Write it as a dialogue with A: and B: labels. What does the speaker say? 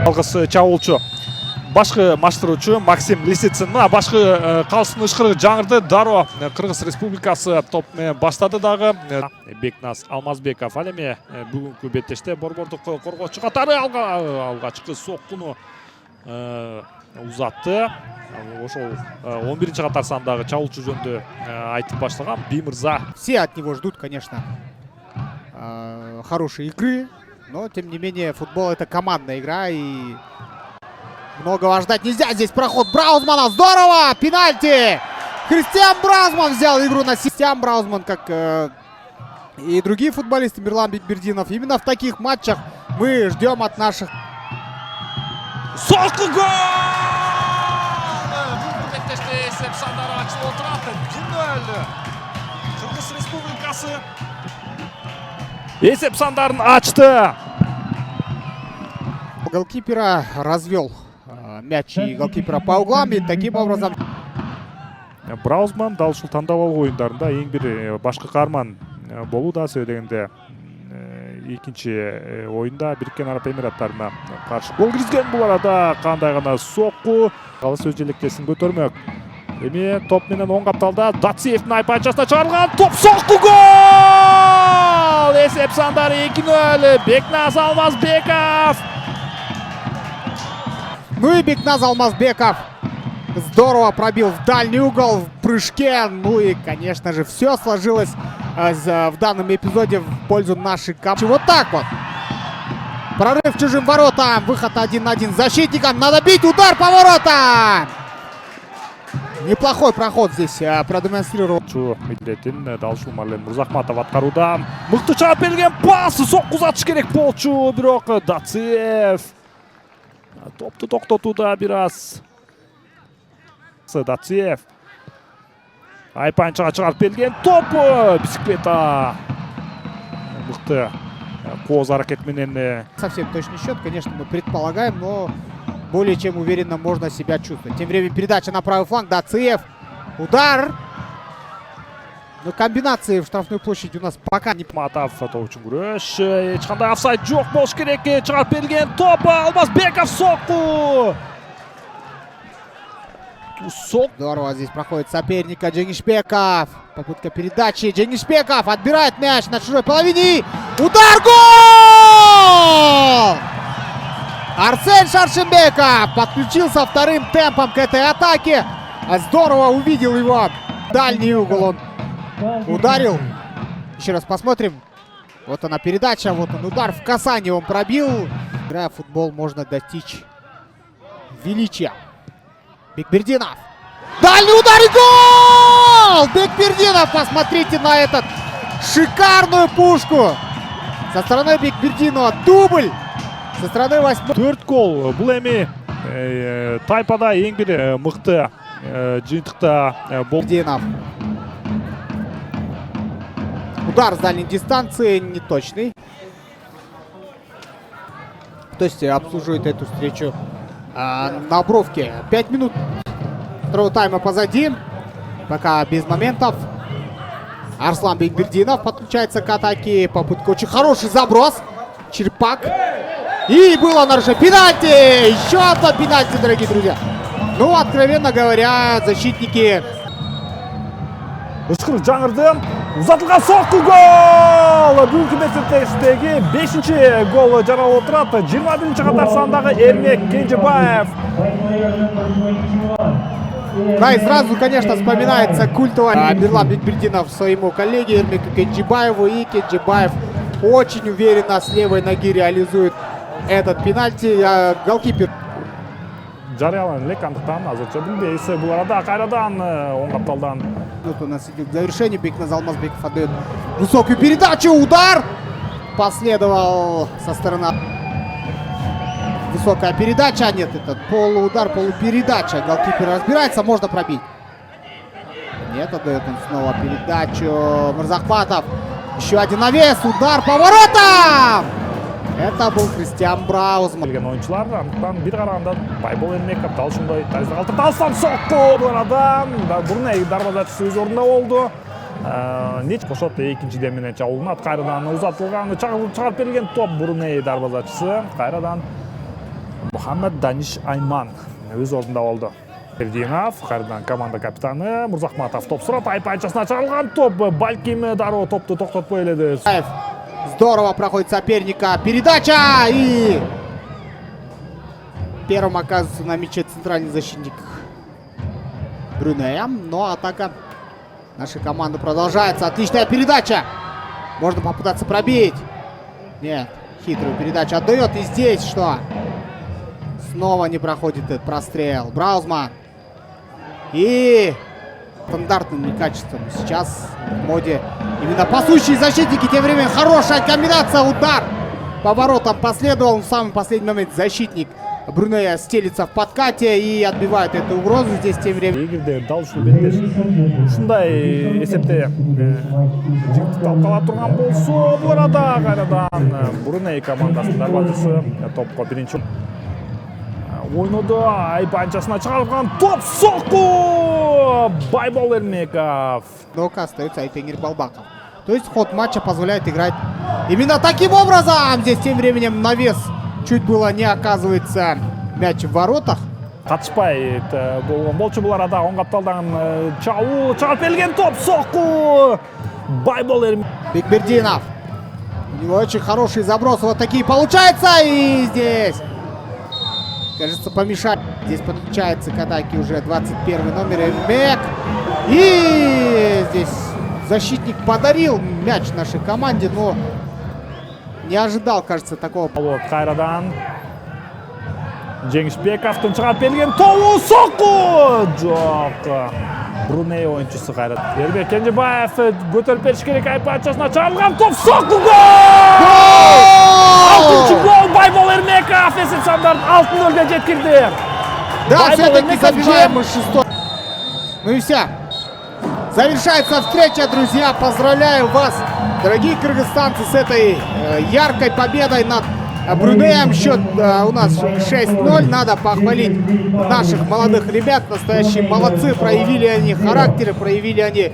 A: Алгыс чабуулчу башкы маштыруучу Максим Лисицын башкы калсын ышкырык жаңырды. Дароо Кыргыз Республикасы топ менен баштады дагы. Бекназ Алмазбеков ал эми бүгүнкү беттеште борбордук коргоочу катары алгачкы соккуну узатты. Ошол 11-чи катар сандагы чабуулчу жөнүндө айтып баштаган Биймырза.
B: Все от него ждут, конечно, хорошей игры, но тем не менее футбол это командная игра и многого ждать нельзя. Здесь проход Браузмана, здорово, пенальти. Кристиан Браузман взял игру на себя. Кристиан Браузман, как и другие футболисты, Мирлан Бекбердинов. Именно в таких матчах мы ждем от наших.
A: Соққы гол! Бүгінгі беттеште есеп сандары ашылып отырады. 1-0. Кыргыз Республикасы есеп сандарын ачты.
B: Голкипера развел мяч и голкипера по углам, и таким образом
A: Браузман дал ушул тандабал оюндарында эң бир башкы каарман болууда. Сөйлөгөндө экинчи оюнда Бириккен Араб Эмираттарына каршы гол киргизген. Бул арада кандай гана сокку калыс өз желектесин көтөрмөк. Эми топ менен оң капталда Дациевдин айпанчасына чыгарылган топ, сокку гол! Эсеп сандары 2-0. Бекназ Алмазбеков.
B: Ну и Бекназ Алмазбеков здорово пробил в дальний угол в прыжке. Ну и, конечно же, все сложилось в данном эпизоде в пользу нашей команды. Вот так вот. Прорыв чужим воротам. Выход 1-1 защитникам. Надо бить. Удар по воротам. Неплохой проход здесь продемонстрировал.
A: Далшыл Марлен Мурзахматов аткаруда. Мыкты чаап берген пас. Сокку узатыш керек болчу. Бирок Дациев топту токтотууда бир аз. Дациев айпанчага чыгарып берген топ, бисиклета мыкты кооз аракет менен.
B: Совсем точный счет, конечно, мы предполагаем, но более чем уверенно можно себя чувствовать. Тем временем передача на правый фланг. Дациев. Удар. Но комбинации в штрафной площади у нас пока не...
A: Матов топ үчүн күрөш. Эч кандай офсайд жок болуш керек. Чыгарып берген топ. Алмазбеков сокку.
B: Здорово здесь проходит соперника Джеңишбеков. Попытка передачи. Джеңишбеков отбирает мяч на чужой половине. Удар, гол! Арсен Шаршенбеков подключился вторым темпом к этой атаке. Здорово увидел его. Дальний угол он ударил. Еще раз посмотрим. Вот она передача, вот он удар в касание он пробил. Играя в футбол, можно достичь величия. Бекбердинов. Дальний удар и гол! Бекбердинов, посмотрите на этот шикарную пушку. Со стороны Бекбердинова дубль. Со стороны 8.
A: 4 гол. Бул эми тайпада эң бир мыкты жыйынтыкта
B: Бекбердинов. Удар с дальней дистанции неточный. То есть обслуживает эту встречу на бровке. 5 минут второго тайма позади. Пока без моментов. Арслан Бекбердинов подключается к атаке. Попытка, очень хороший заброс. Черпак. И было нарушение. Пенальти! Еще одно пенальти, дорогие друзья. Ну, откровенно говоря, защитники...
A: Ышкырык жаңырды. Узатылган сокку гол! Бүгүнкү беттештеги 5-чи гол жаралып отурат. 21-чи катар сандагы Эрмек Кенжебаев.
B: Да, и сразу, конечно, вспоминается культовый Мирлан Бекбердинов своему коллеге Эрмеку Кенжебаеву. И Кенжебаев очень уверенно с левой ноги реализует этот пенальти. Голкипер.
A: Жарыяланып элек, андыктан азырча билбейбиз. Бул арада кайрадан оң капталдан.
B: Вот у нас идет завершение. Бекназ Алмазбеков отдает высокую передачу. Удар последовал со стороны. Высокая передача. Нет, это полуудар, полупередача. Голкипер разбирается, можно пробить. Нет, отдает он снова передачу. Мурзахматов. Еще один навес. Удар по воротам. Это был Кристиан Браузман.
A: Oyuncular bir karanda Baybol Elmekov dal ушундай таза калтырып алсам сокку бул арадан Бурней дарбазачысы өз ордунда болду. Неч кошот экинчиде менен чабуулунат кайрадан узатылган чыгарып берилген топ Бурней дарбазачысы кайрадан Мухаммед Даниш Айман өз орнында болды. Бердинов, қайрадан команда капитаны Мурзахматов топ сұрап, айпанчасына чарылған топ. Балким Даро топты тоқтатпай еледі.
B: Здорово проходит соперника. Передача и первым оказывается на мяче центральный защитник Брюнея. Но атака нашей команды продолжается. Отличная передача. Можно попытаться пробить. Нет, хитрую передачу отдает. И здесь что? Снова не проходит этот прострел. Браузман. И стандартным некачеством сейчас в моде именно пасущие защитники. Тем временем хорошая комбинация. Удар по воротам последовал. В самый последний момент защитник Брюнея стелится в подкате и отбивает эту угрозу. Здесь тем временем.
A: Егерде дал ушул беттер ушундай эсепте жигит талкала турган болсо, бул арада кайрадан Бруней командасынын дарбазасы топко биринчи ойноду. Айпанчасына чыгарылган топ сокку. Байбол Эрмеков.
B: Дока остается Айтенгир Балбаков. То есть ход матча позволяет играть именно таким образом. Здесь тем временем навес чуть было не оказывается мяч в воротах.
A: Катышпай болгон болчу бул арада оң капталдан чабуу чыгарып берилген топ сокку. Байбол Эрмеков.
B: Бекбердинов. У него очень хороший заброс. Вот такие получается. И здесь, кажется, помешать. Здесь подключается к атаке уже 21 номер Эрмек. И здесь защитник подарил мяч нашей команде, но не ожидал, кажется, такого.
A: Вот кайрадан Жеңишбековдун чыгарып берилген тобу сокку. Жок. Бруней оюнчусу кайрат. Эрмек Кенжебаев көтөрүп бериш керек. Айпанчасына чыгарылган топ сокку. Гол! 6-чы гол Байбол Эрмеков эсеп сандардын алтын нөлгө жеткирди.
B: Да, все-таки забиваем мы шестой. Ну и все. Завершается встреча, друзья. Поздравляю вас, дорогие кыргызстанцы, с этой яркой победой над Брюнеем. Счет у нас 6-0. Надо похвалить наших молодых ребят. Настоящие молодцы. Проявили они характер, проявили они